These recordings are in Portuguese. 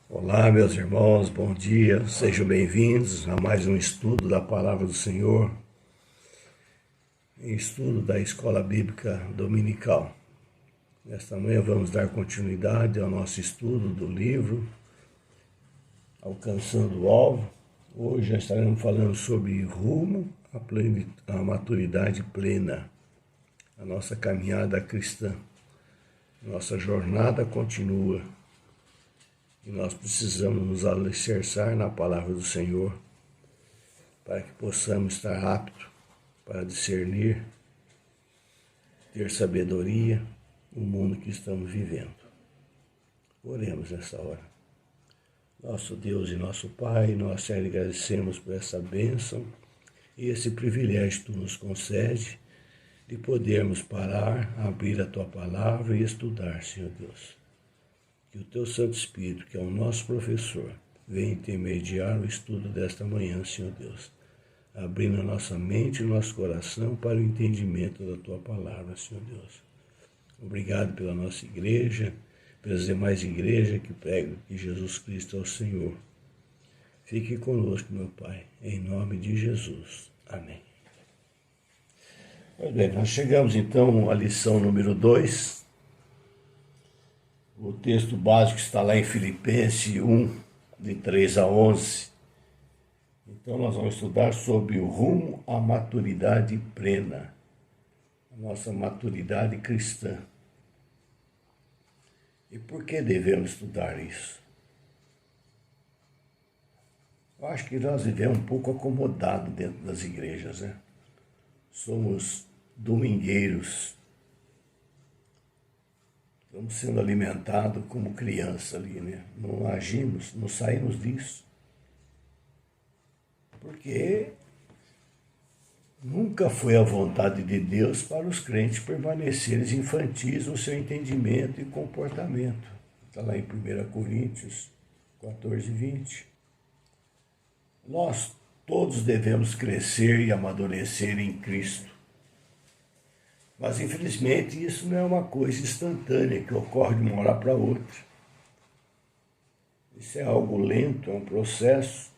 Olá, meus irmãos, bom dia, sejam bem-vindos a mais um estudo da Palavra do Senhor, estudo da Escola Bíblica Dominical. Nesta manhã vamos dar continuidade ao nosso estudo do livro Alcançando o Alvo. Hoje já estaremos falando sobre rumo à maturidade plena, a nossa caminhada cristã. Nossa jornada continua. E nós precisamos nos alicerçar na palavra do Senhor para que possamos estar aptos para discernir, ter sabedoria no mundo que estamos vivendo. Oremos nessa hora. Nosso Deus e nosso Pai, nós te agradecemos por essa bênção e esse privilégio que tu nos concede de podermos parar, abrir a tua palavra e estudar, Senhor Deus. Que o teu Santo Espírito, que é o nosso professor, venha intermediar o estudo desta manhã, Senhor Deus, abrindo a nossa mente e o nosso coração para o entendimento da tua palavra, Senhor Deus. Obrigado pela nossa igreja, pelas demais igrejas que pregam que Jesus Cristo é o Senhor. Fique conosco, meu Pai, em nome de Jesus. Amém. Pois bem, nós chegamos então à lição número 2. O texto básico está lá em Filipenses 1, de 3 a 11. Então nós vamos estudar sobre o rumo à maturidade plena, a nossa maturidade cristã. E por que devemos estudar isso? Eu acho que nós vivemos um pouco acomodados dentro das igrejas, né? Somos domingueiros. Estamos sendo alimentados como criança ali, né? Não agimos, não saímos disso. Porque nunca foi a vontade de Deus para os crentes permanecerem infantis no seu entendimento e comportamento. Está lá em 1 Coríntios 14, 20. Nós todos devemos crescer e amadurecer em Cristo. Mas, infelizmente, isso não é uma coisa instantânea que ocorre de uma hora para outra. Isso é algo lento, é um processo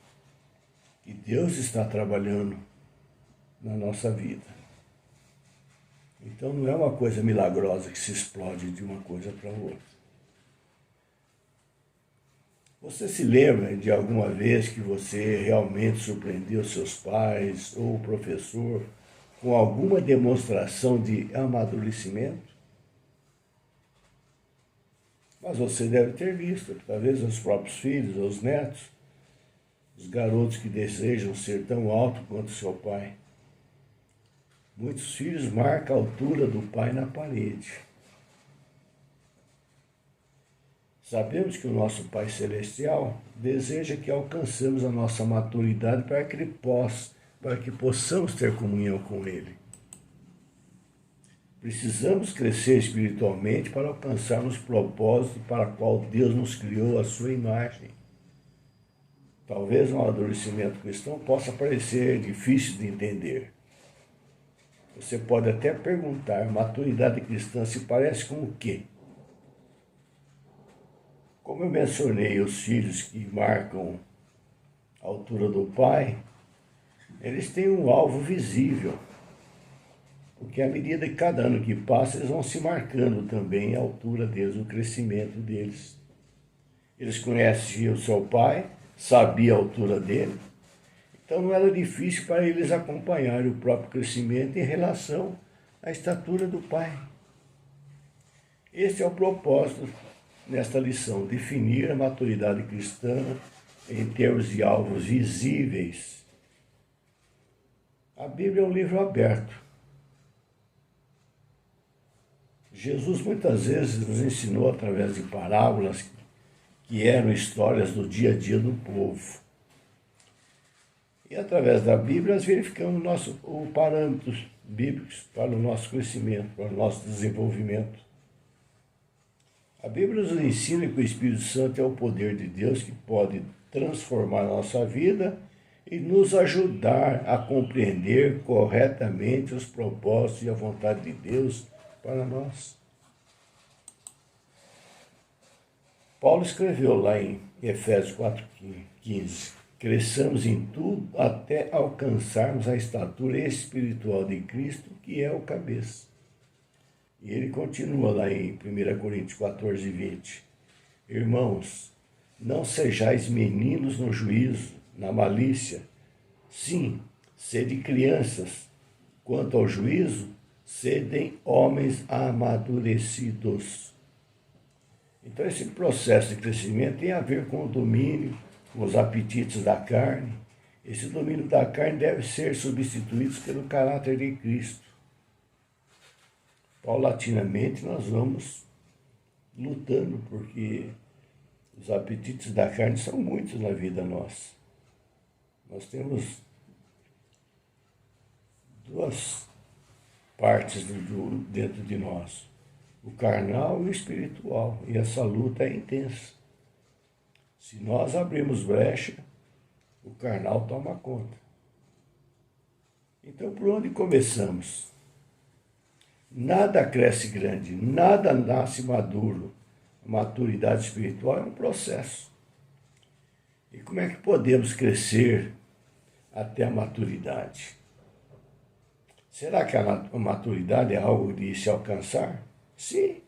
que Deus está trabalhando na nossa vida. Então, não é uma coisa milagrosa que se explode de uma coisa para outra. Você se lembra de alguma vez que você realmente surpreendeu seus pais ou o professor com alguma demonstração de amadurecimento? Mas você deve ter visto, talvez os próprios filhos, os netos, os garotos que desejam ser tão altos quanto seu pai. Muitos filhos marcam a altura do pai na parede. Sabemos que o nosso Pai Celestial deseja que alcancemos a nossa maturidade para que possamos ter comunhão com Ele. Precisamos crescer espiritualmente para alcançarmos o propósito para o qual Deus nos criou a sua imagem. Talvez um amadurecimento cristão possa parecer difícil de entender. Você pode até perguntar, maturidade cristã se parece com o quê? Como eu mencionei, os filhos que marcam a altura do pai, eles têm um alvo visível, porque à medida que cada ano que passa, eles vão se marcando também a altura deles, o crescimento deles. Eles conheciam o seu pai, sabiam a altura dele, então não era difícil para eles acompanharem o próprio crescimento em relação à estatura do pai. Esse é o propósito nesta lição, definir a maturidade cristã em termos de alvos visíveis. A Bíblia é um livro aberto. Jesus muitas vezes nos ensinou através de parábolas que eram histórias do dia a dia do povo. E através da Bíblia nós verificamos os parâmetros bíblicos para o nosso crescimento, para o nosso desenvolvimento. A Bíblia nos ensina que o Espírito Santo é o poder de Deus que pode transformar a nossa vida e nos ajudar a compreender corretamente os propósitos e a vontade de Deus para nós. Paulo escreveu lá em Efésios 4,15: cresçamos em tudo até alcançarmos a estatura espiritual de Cristo, que é o cabeça. E ele continua lá em 1 Coríntios 14:20: irmãos, não sejais meninos no juízo, na malícia. Sim, sede crianças. Quanto ao juízo, sedem homens amadurecidos. Então, esse processo de crescimento tem a ver com o domínio, com os apetites da carne. Esse domínio da carne deve ser substituído pelo caráter de Cristo. Paulatinamente, nós vamos lutando, porque os apetites da carne são muitos na vida nossa. Nós temos duas partes dentro de nós, o carnal e o espiritual, e essa luta é intensa. Se nós abrirmos brecha, o carnal toma conta. Então, por onde começamos? Nada cresce grande, nada nasce maduro. A maturidade espiritual é um processo. E como é que podemos crescer até a maturidade? Será que a maturidade é algo de se alcançar? Sim.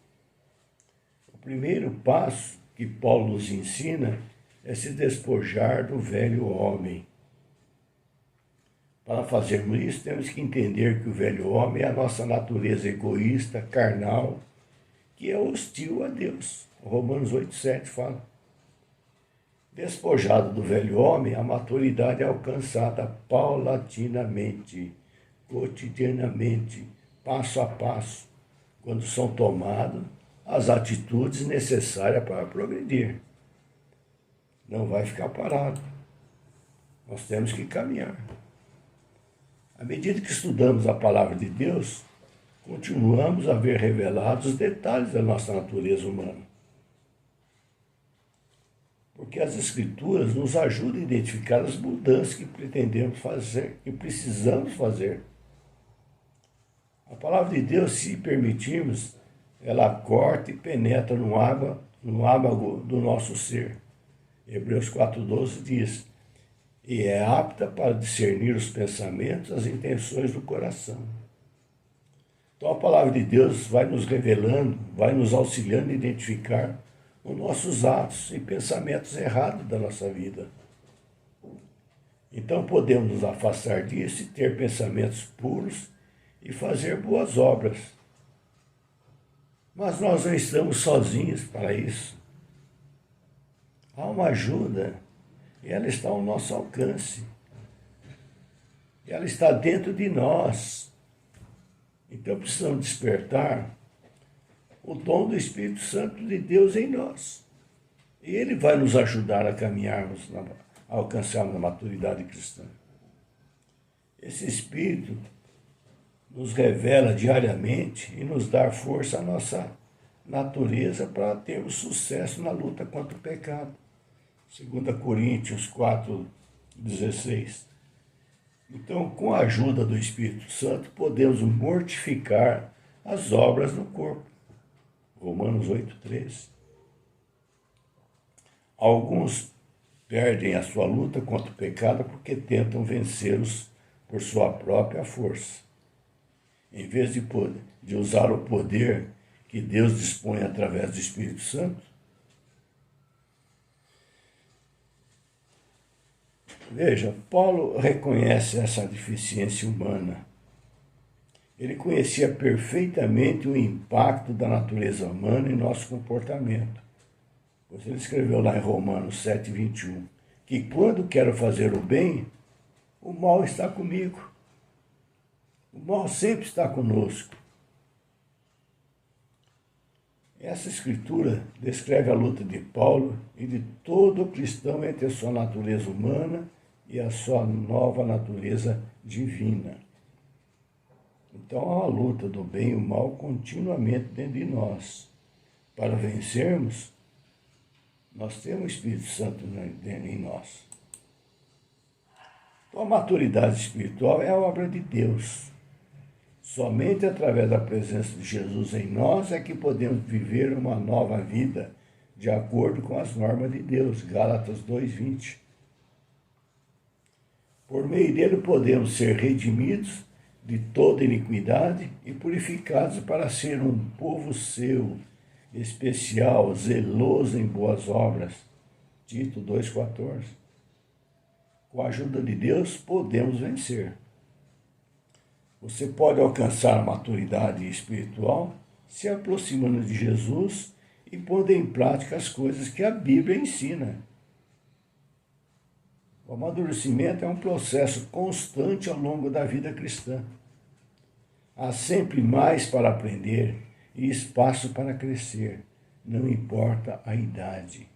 O primeiro passo que Paulo nos ensina é se despojar do velho homem. Para fazermos isso, temos que entender que o velho homem é a nossa natureza egoísta, carnal, que é hostil a Deus. Romanos 8,7 fala. Despojado do velho homem, a maturidade é alcançada paulatinamente, cotidianamente, passo a passo, quando são tomadas as atitudes necessárias para progredir. Não vai ficar parado. Nós temos que caminhar. À medida que estudamos a palavra de Deus, continuamos a ver revelados os detalhes da nossa natureza humana. Porque as Escrituras nos ajudam a identificar as mudanças que pretendemos fazer, que precisamos fazer. A palavra de Deus, se permitirmos, ela corta e penetra no âmago do nosso ser. Hebreus 4,12 diz: e é apta para discernir os pensamentos, as intenções do coração. Então a palavra de Deus vai nos revelando, vai nos auxiliando a identificar os nossos atos e pensamentos errados da nossa vida. Então podemos nos afastar disso e ter pensamentos puros e fazer boas obras. Mas nós não estamos sozinhos para isso. Há uma ajuda. E ela está ao nosso alcance. Ela está dentro de nós. Então precisamos despertar o dom do Espírito Santo de Deus em nós. E ele vai nos ajudar a caminharmos, a alcançarmos a maturidade cristã. Esse Espírito nos revela diariamente e nos dá força à nossa natureza para termos sucesso na luta contra o pecado. 2 Coríntios 4,16. Então, com a ajuda do Espírito Santo, podemos mortificar as obras do corpo. Romanos 8,13. Alguns perdem a sua luta contra o pecado porque tentam vencê-los por sua própria força. Em vez de usar o poder que Deus dispõe através do Espírito Santo, veja, Paulo reconhece essa deficiência humana. Ele conhecia perfeitamente o impacto da natureza humana em nosso comportamento. Pois ele escreveu lá em Romanos 7,21, que quando quero fazer o bem, o mal está comigo. O mal sempre está conosco. Essa escritura descreve a luta de Paulo e de todo cristão entre a sua natureza humana e a sua nova natureza divina. Então há uma luta do bem e o mal continuamente dentro de nós. Para vencermos, nós temos o Espírito Santo em nós. Então a maturidade espiritual é a obra de Deus. Somente através da presença de Jesus em nós é que podemos viver uma nova vida de acordo com as normas de Deus. Gálatas 2:20. Por meio dele podemos ser redimidos de toda iniquidade e purificados para ser um povo seu, especial, zeloso em boas obras. Tito 2:14. Com a ajuda de Deus, podemos vencer. Você pode alcançar a maturidade espiritual se aproximando de Jesus e pondo em prática as coisas que a Bíblia ensina. O amadurecimento é um processo constante ao longo da vida cristã. Há sempre mais para aprender e espaço para crescer, não importa a idade.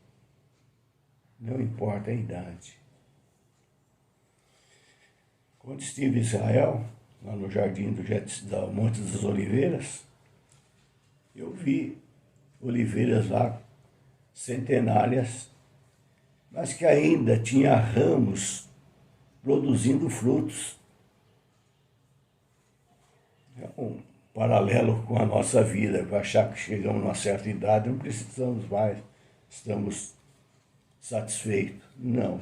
Não importa a idade. Quando estive em Israel, lá no jardim do Monte das Oliveiras, eu vi oliveiras lá centenárias, mas que ainda tinha ramos produzindo frutos. É um paralelo com a nossa vida, para achar que chegamos a uma certa idade, não precisamos mais, estamos satisfeitos. Não.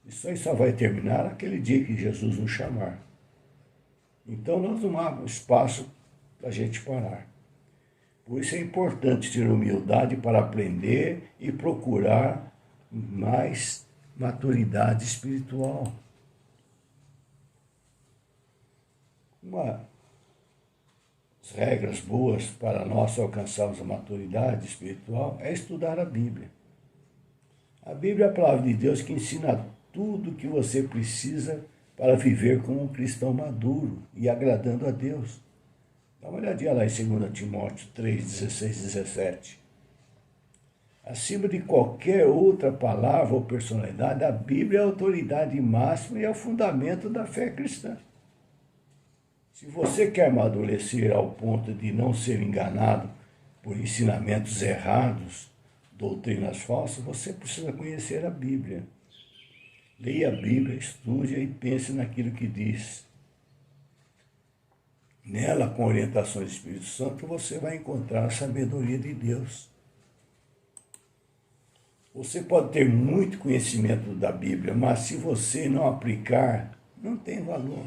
Isso aí só vai terminar aquele dia que Jesus nos chamar. Então nós não há espaço para a gente parar. Por isso é importante ter humildade para aprender e procurar mais maturidade espiritual. Umas regras boas para nós alcançarmos a maturidade espiritual é estudar a Bíblia. A Bíblia é a palavra de Deus que ensina tudo o que você precisa para viver como um cristão maduro e agradando a Deus. Dá uma olhadinha lá em 2 Timóteo 3, 16 e 17. Acima de qualquer outra palavra ou personalidade, a Bíblia é a autoridade máxima e é o fundamento da fé cristã. Se você quer amadurecer ao ponto de não ser enganado por ensinamentos errados, doutrinas falsas, você precisa conhecer a Bíblia. Leia a Bíblia, estude e pense naquilo que diz. Nela, com orientações do Espírito Santo, você vai encontrar a sabedoria de Deus. Você pode ter muito conhecimento da Bíblia, mas se você não aplicar, não tem valor.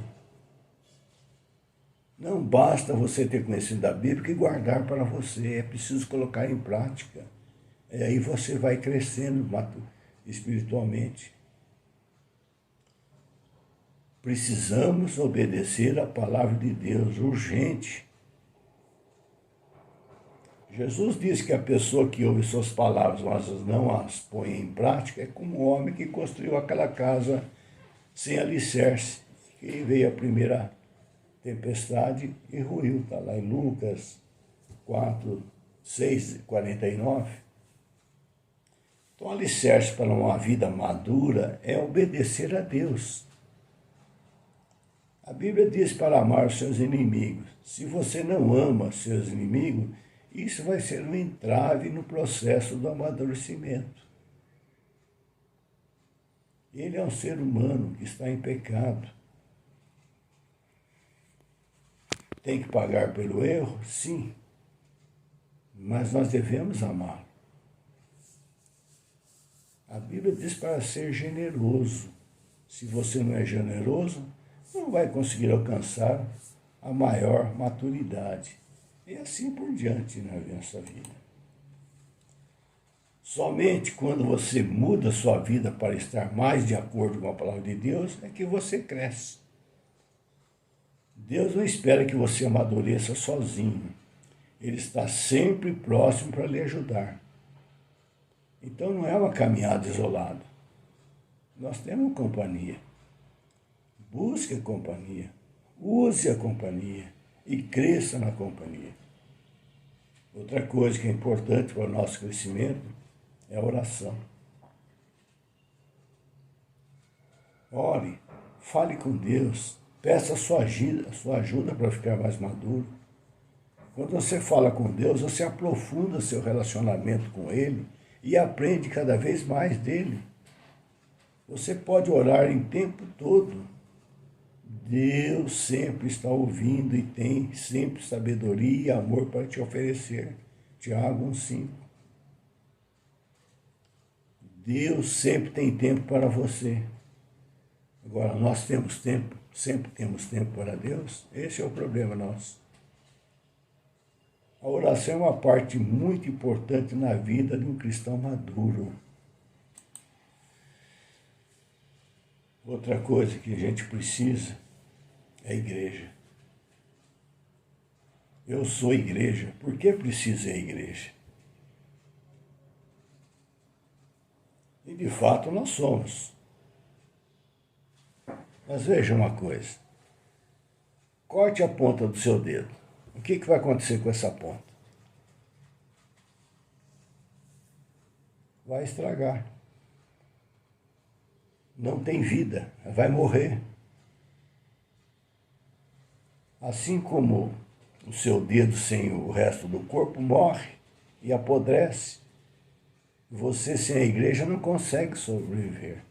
Não basta você ter conhecimento da Bíblia e guardar para você, é preciso colocar em prática. E aí você vai crescendo espiritualmente. Precisamos obedecer a palavra de Deus, urgente. Jesus diz que a pessoa que ouve suas palavras, mas não as põe em prática, é como um homem que construiu aquela casa sem alicerce, que veio a primeira tempestade e ruiu. Está lá em Lucas 4, 6, 49. Então, o alicerce para uma vida madura é obedecer a Deus. A Bíblia diz para amar os seus inimigos. Se você não ama os seus inimigos, isso vai ser um entrave no processo do amadurecimento. Ele é um ser humano que está em pecado. Tem que pagar pelo erro? Sim. Mas nós devemos amá-lo. A Bíblia diz para ser generoso. Se você não é generoso, não vai conseguir alcançar a maior maturidade. E assim por diante na nossa vida. Somente quando você muda sua vida para estar mais de acordo com a palavra de Deus é que você cresce. Deus não espera que você amadureça sozinho. Ele está sempre próximo para lhe ajudar. Então não é uma caminhada isolada. Nós temos companhia. Busque a companhia. Use a companhia. E cresça na companhia. Outra coisa que é importante para o nosso crescimento é a oração. Ore, fale com Deus, peça a sua ajuda para ficar mais maduro. Quando você fala com Deus, você aprofunda seu relacionamento com Ele e aprende cada vez mais dele. Você pode orar em tempo todo. Deus sempre está ouvindo e tem sempre sabedoria e amor para te oferecer. Tiago 1,5. Deus sempre tem tempo para você. Agora, nós temos tempo, sempre temos tempo para Deus? Esse é o problema nosso. A oração é uma parte muito importante na vida de um cristão maduro. Outra coisa que a gente precisa é a igreja. Eu sou igreja. Por que preciso ir à igreja? E de fato nós somos. Mas veja uma coisa. Corte a ponta do seu dedo. O que vai acontecer com essa ponta? Vai estragar. Não tem vida, vai morrer. Assim como o seu dedo sem o resto do corpo morre e apodrece, você sem a igreja não consegue sobreviver.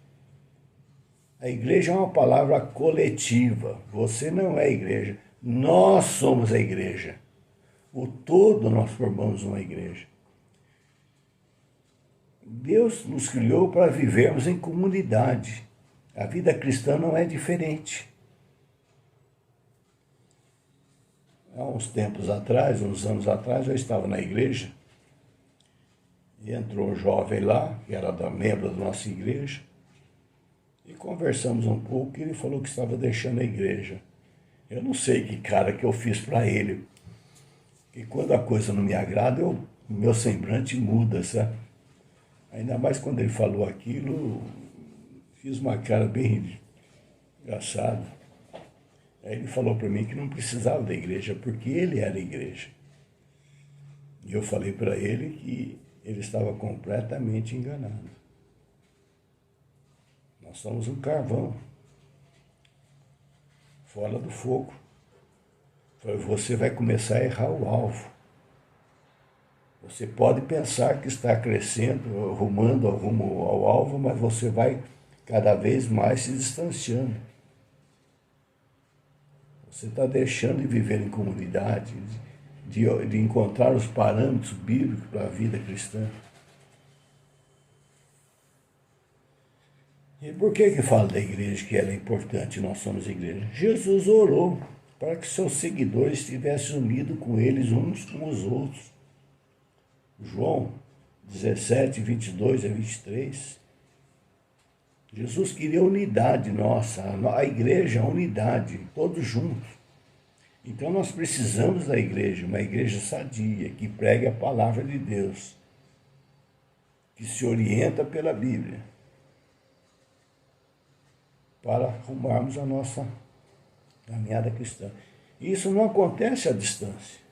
A igreja é uma palavra coletiva, você não é a igreja, nós somos a igreja. O todo nós formamos uma igreja. Deus nos criou para vivermos em comunidade. A vida cristã não é diferente. Há uns tempos atrás, uns anos atrás, eu estava na igreja e entrou um jovem lá, que era membro da nossa igreja, e conversamos um pouco e ele falou que estava deixando a igreja. Eu não sei que cara que eu fiz para ele, que quando a coisa não me agrada, meu semblante muda, sabe? Ainda mais quando ele falou aquilo, fiz uma cara bem engraçada. Aí ele falou para mim que não precisava da igreja, porque ele era a igreja. E eu falei para ele que ele estava completamente enganado. Nós somos um carvão, fora do fogo. Você vai começar a errar o alvo. Você pode pensar que está crescendo, rumando rumo ao alvo, mas você vai cada vez mais se distanciando. Você está deixando de viver em comunidade, de encontrar os parâmetros bíblicos para a vida cristã. E por que fala da igreja que ela é importante, nós somos igreja? Jesus orou para que seus seguidores estivessem unidos com eles uns com os outros. João 17, 22 a 23. Jesus queria unidade nossa, a igreja, a unidade, todos juntos. Então nós precisamos da igreja, uma igreja sadia, que pregue a palavra de Deus, que se orienta pela Bíblia, para arrumarmos a nossa caminhada cristã. E isso não acontece à distância.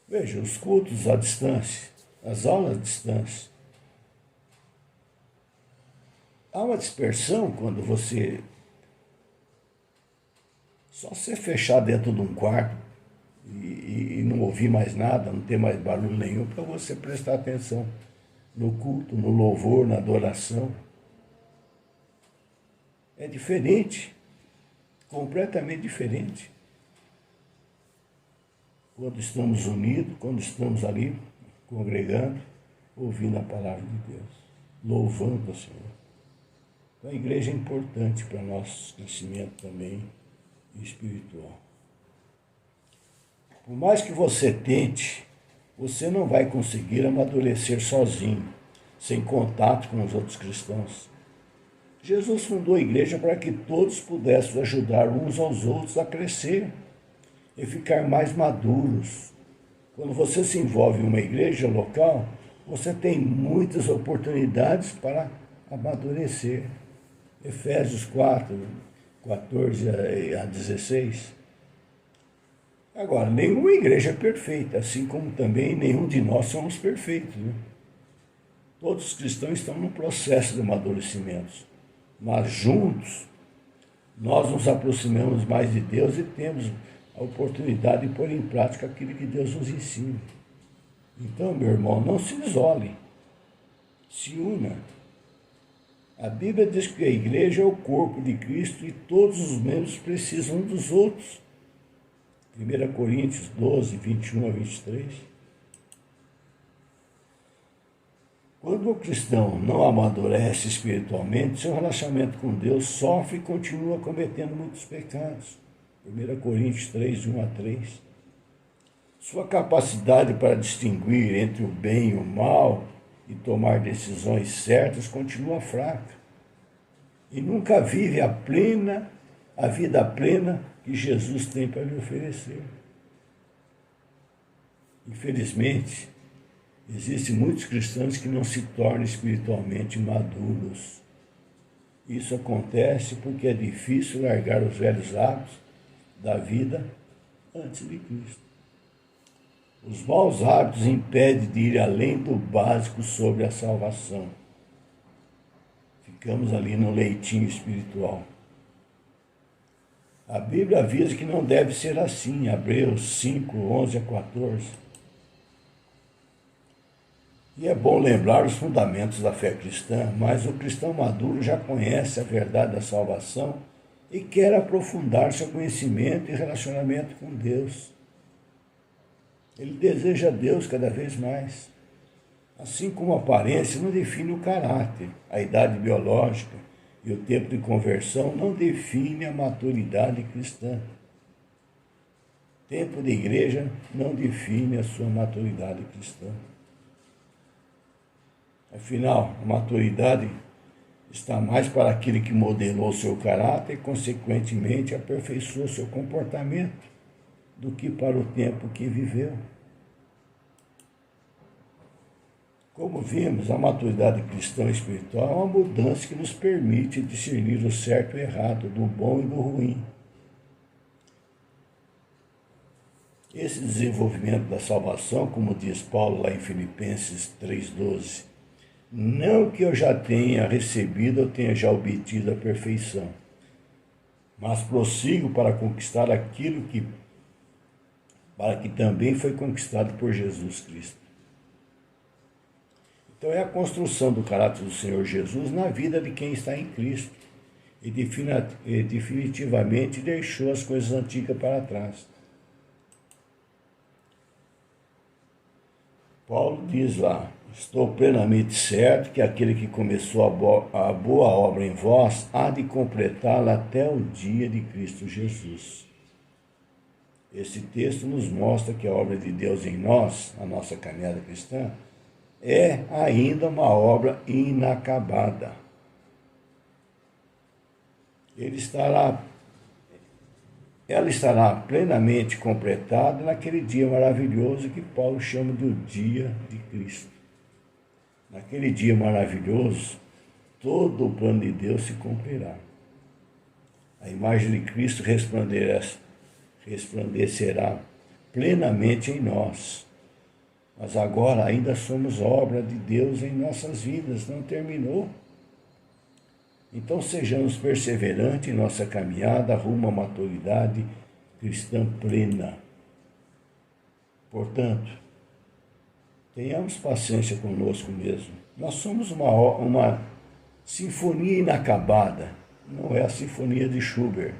Veja, os cultos à distância, as aulas à distância. Há uma dispersão quando você... Só você fechar dentro de um quarto e não ouvir mais nada, não ter mais barulho nenhum, para você prestar atenção no culto, no louvor, na adoração. É diferente, completamente diferente. Quando estamos unidos, quando estamos ali congregando, ouvindo a palavra de Deus, louvando o Senhor. Então, a igreja é importante para nosso crescimento também espiritual. Por mais que você tente, você não vai conseguir amadurecer sozinho, sem contato com os outros cristãos. Jesus fundou a igreja para que todos pudessem ajudar uns aos outros a crescer e ficar mais maduros. Quando você se envolve em uma igreja local, você tem muitas oportunidades para amadurecer. Efésios 4, 14 a 16. Agora, nenhuma igreja é perfeita, assim como também nenhum de nós somos perfeitos, né? Todos os cristãos estão no processo de amadurecimento, mas juntos nós nos aproximamos mais de Deus e temos a oportunidade de pôr em prática aquilo que Deus nos ensina. Então, meu irmão, não se isole, se una. A Bíblia diz que a igreja é o corpo de Cristo e todos os membros precisam uns dos outros. 1 Coríntios 12, 21 a 23. Quando o cristão não amadurece espiritualmente, seu relacionamento com Deus sofre e continua cometendo muitos pecados. 1 Coríntios 3, de 1 a 3. Sua capacidade para distinguir entre o bem e o mal e tomar decisões certas continua fraca. E nunca vive a vida plena que Jesus tem para lhe oferecer. Infelizmente, existem muitos cristãos que não se tornam espiritualmente maduros. Isso acontece porque é difícil largar os velhos hábitos da vida antes de Cristo. Os maus hábitos impedem de ir além do básico sobre a salvação. Ficamos ali no leitinho espiritual. A Bíblia avisa que não deve ser assim, Hebreus 5, 11 a 14. E é bom lembrar os fundamentos da fé cristã, mas o cristão maduro já conhece a verdade da salvação e quer aprofundar seu conhecimento e relacionamento com Deus. Ele deseja Deus cada vez mais. Assim como a aparência não define o caráter, a idade biológica e o tempo de conversão não define a maturidade cristã. Tempo de igreja não define a sua maturidade cristã. Afinal, a maturidade está mais para aquele que modelou seu caráter e, consequentemente, aperfeiçoou seu comportamento, do que para o tempo que viveu. Como vimos, a maturidade cristã e espiritual é uma mudança que nos permite discernir o certo e o errado, do bom e do ruim. Esse desenvolvimento da salvação, como diz Paulo lá em Filipenses 3,12, não que eu já tenha recebido ou tenha já obtido a perfeição, mas prossigo para conquistar aquilo para que também foi conquistado por Jesus Cristo. Então é a construção do caráter do Senhor Jesus na vida de quem está em Cristo e definitivamente deixou as coisas antigas para trás. Paulo diz lá: estou plenamente certo que aquele que começou a boa obra em vós há de completá-la até o dia de Cristo Jesus. Esse texto nos mostra que a obra de Deus em nós, a nossa caminhada cristã, é ainda uma obra inacabada. Ela estará plenamente completada naquele dia maravilhoso que Paulo chama de o dia de Cristo. Naquele dia maravilhoso, todo o plano de Deus se cumprirá. A imagem de Cristo resplandecerá plenamente em nós. Mas agora ainda somos obra de Deus em nossas vidas, não terminou. Então sejamos perseverantes em nossa caminhada rumo à maturidade cristã plena. Portanto, tenhamos paciência conosco mesmo. Nós somos uma sinfonia inacabada, não é a sinfonia de Schubert,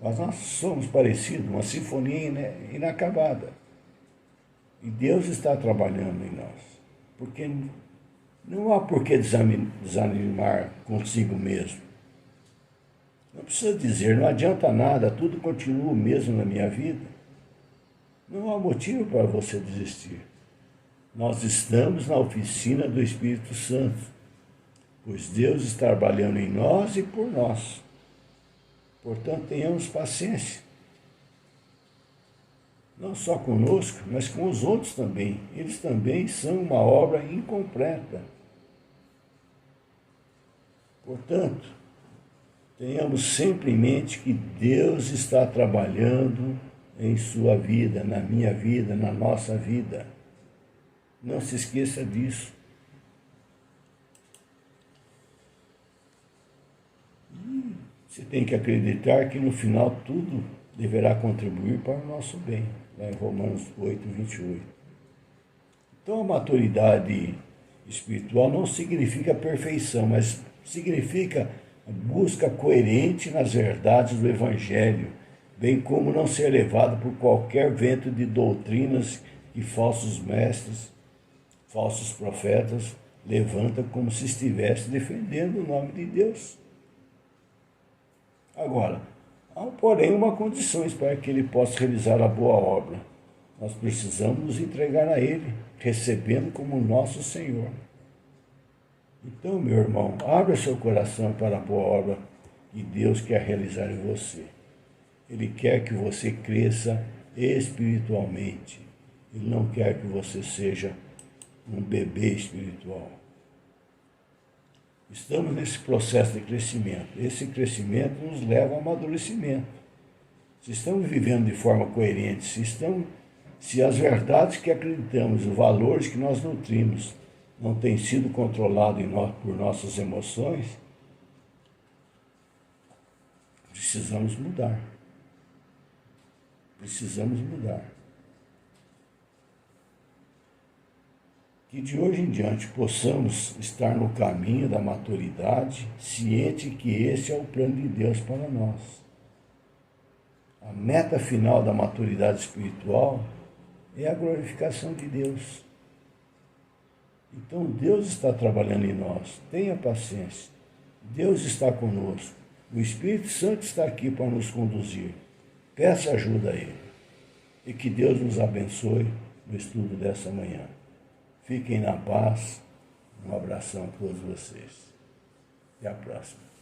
mas nós somos parecidos, uma sinfonia inacabada. E Deus está trabalhando em nós, porque não há por que desanimar consigo mesmo. Não precisa dizer, não adianta nada, tudo continua o mesmo na minha vida. Não há motivo para você desistir. Nós estamos na oficina do Espírito Santo, pois Deus está trabalhando em nós e por nós. Portanto, tenhamos paciência. Não só conosco, mas com os outros também. Eles também são uma obra incompleta. Portanto, tenhamos sempre em mente que Deus está trabalhando em sua vida, na minha vida, na nossa vida. Não se esqueça disso. E você tem que acreditar que no final tudo deverá contribuir para o nosso bem, lá em Romanos 8, 28. Então a maturidade espiritual não significa perfeição, mas significa a busca coerente nas verdades do Evangelho, bem como não ser levado por qualquer vento de doutrinas e falsos mestres falsos profetas levantam como se estivesse defendendo o nome de Deus. Agora, há, porém, uma condição para que ele possa realizar a boa obra. Nós precisamos nos entregar a ele, recebendo como nosso Senhor. Então, meu irmão, abra seu coração para a boa obra que Deus quer realizar em você. Ele quer que você cresça espiritualmente. Ele não quer que você seja um bebê espiritual. Estamos nesse processo de crescimento. Esse crescimento nos leva ao amadurecimento. Se estamos vivendo de forma coerente, se as verdades que acreditamos, os valores que nós nutrimos, não têm sido controlados por nossas emoções, precisamos mudar. Precisamos mudar. Que de hoje em diante possamos estar no caminho da maturidade, ciente que esse é o plano de Deus para nós. A meta final da maturidade espiritual é a glorificação de Deus. Então Deus está trabalhando em nós, tenha paciência. Deus está conosco. O Espírito Santo está aqui para nos conduzir. Peça ajuda a Ele. E que Deus nos abençoe no estudo dessa manhã. Fiquem na paz. Um abração a todos vocês. Até a próxima.